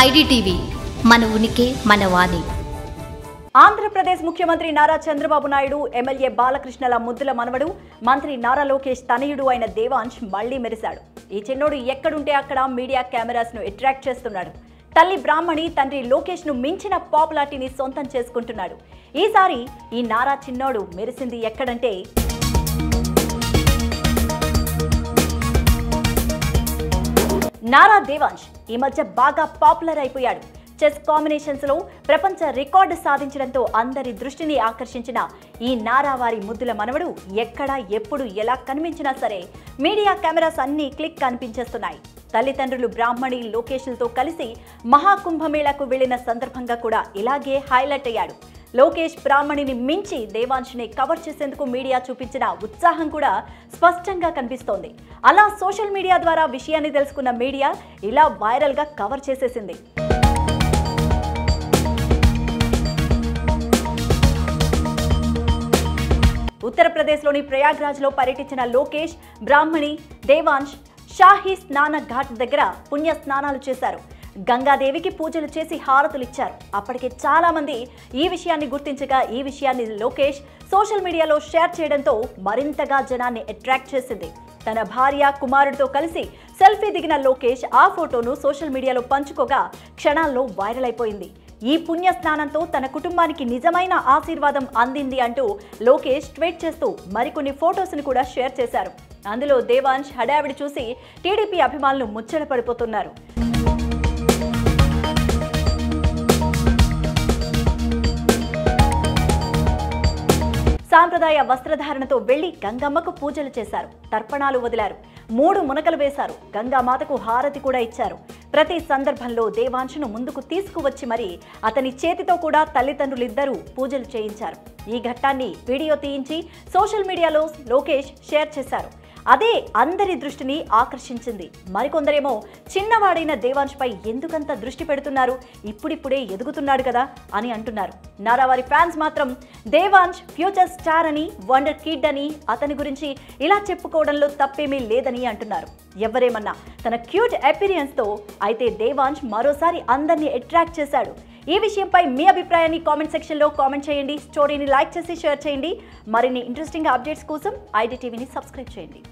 IDTV మన ఉనికి మన వాణి. ఆంధ్రప్రదేశ్ ముఖ్యమంత్రి నారా చంద్రబాబు నాయుడు ఎమ్మెల్యే బాలకృష్ణల ముద్దుల మనవడు మంత్రి నారా లోకేష్ తనయుడు అయిన దేవాంశ్ మళ్లీ మెరిశాడు. ఈ చిన్నోడు ఎక్కడుంటే అక్కడ మీడియా కెమెరాస్ ను అట్రాక్ట్ చేస్తున్నాడు. తల్లి బ్రాహ్మణి, తండ్రి లోకేష్ ను మించిన పాపులారిటీని సొంతం చేసుకుంటున్నాడు. ఈసారి ఈ నారా చిన్నోడు మెరిసింది ఎక్కడంటే నారా దేవాంశ్ ఈ మధ్య బాగా పాపులర్ అయిపోయాడు. చెస్ కాంబినేషన్స్ లో ప్రపంచ రికార్డు సాధించడంతో అందరి దృష్టిని ఆకర్షించిన ఈ నారా వారి ముద్దుల మనవడు ఎక్కడ ఎప్పుడు ఎలా కనిపించినా సరే మీడియా కెమెరాస్ అన్ని క్లిక్ కనిపించేస్తున్నాయి. తల్లిదండ్రులు బ్రాహ్మణి లోకేష్లతో కలిసి మహాకుంభమేళాకు వెళ్లిన సందర్భంగా కూడా ఇలాగే హైలైట్ అయ్యాడు. లోకేష్ బ్రాహ్మణిని మించి దేవాంశ్ని కవర్ చేసేందుకు మీడియా చూపించిన ఉత్సాహం కూడా స్పష్టంగా కనిపిస్తోంది. అలా సోషల్ మీడియా ద్వారా విషయాన్ని తెలుసుకున్న మీడియా ఇలా వైరల్ గా కవర్ చేసేసింది. ఉత్తరప్రదేశ్లోని ప్రయాగ్రాజ్లో పర్యటించిన లోకేష్, బ్రాహ్మణి, దేవాంశ్ షాహీ స్నాన ఘాట్ దగ్గర పుణ్య స్నానాలు చేశారు. గంగాదేవికి పూజలు చేసి హారతులిచ్చారు. అప్పటికే చాలా మంది ఈ విషయాన్ని గుర్తించగా ఈ విషయాన్ని లోకేష్ సోషల్ మీడియాలో షేర్ చేయడంతో మరింతగా జనాన్ని అట్రాక్ట్ చేసింది. తన భార్య, కుమారుడితో కలిసి సెల్ఫీ దిగిన లోకేష్ ఆ ఫోటోను సోషల్ మీడియాలో పంచుకోగా క్షణాల్లో వైరల్ అయిపోయింది. ఈ పుణ్య స్నానంతో తన కుటుంబానికి నిజమైన ఆశీర్వాదం అందింది అంటూ లోకేష్ ట్వీట్ చేస్తూ మరికొన్ని ఫోటోస్ని కూడా షేర్ చేశారు. అందులో దేవాంశ్ హడావిడి చూసి టీడీపీ అభిమానులు ముచ్చట పడిపోతున్నారు. సాంప్రదాయ వస్త్రధారణతో వెళ్లి గంగమ్మకు పూజలు చేశారు. తర్పణాలు వదిలారు. 3 మునకలు వేశారు. గంగామాతకు హారతి కూడా ఇచ్చారు. ప్రతి సందర్భంలో దేవాంశను ముందుకు తీసుకువచ్చి మరి అతని చేతితో కూడా తల్లిదండ్రులిద్దరూ పూజలు చేయించారు. ఈ ఘట్టాన్ని వీడియో తీయించి సోషల్ మీడియాలో లోకేష్ షేర్ చేశారు. అదే అందరి దృష్టిని ఆకర్షించింది. మరికొందరేమో చిన్నవాడైన దేవాంశ్ పై ఎందుకంత దృష్టి పెడుతున్నారు, ఇప్పుడిప్పుడే ఎదుగుతున్నాడు కదా అని అంటున్నారు. నారావారి ఫ్యాన్స్ మాత్రం దేవాంశ్ ఫ్యూచర్ స్టార్ అని, వండర్ కిడ్ అని, అతని గురించి ఇలా చెప్పుకోవడంలో తప్పేమీ లేదని అంటున్నారు. ఎవరేమన్నా తన క్యూట్ అపీరియన్స్ తో అయితే దేవాంశ్ మరోసారి అందరినీ అట్రాక్ట్ చేశాడు. ఈ విషయంపై మీ అభిప్రాయాన్ని కామెంట్ సెక్షన్లో కామెంట్ చేయండి. స్టోరీని లైక్ చేసి షేర్ చేయండి. మరిన్ని ఇంట్రెస్టింగ్ అప్డేట్స్ కోసం ఐడిటీవీని సబ్స్క్రైబ్ చేయండి.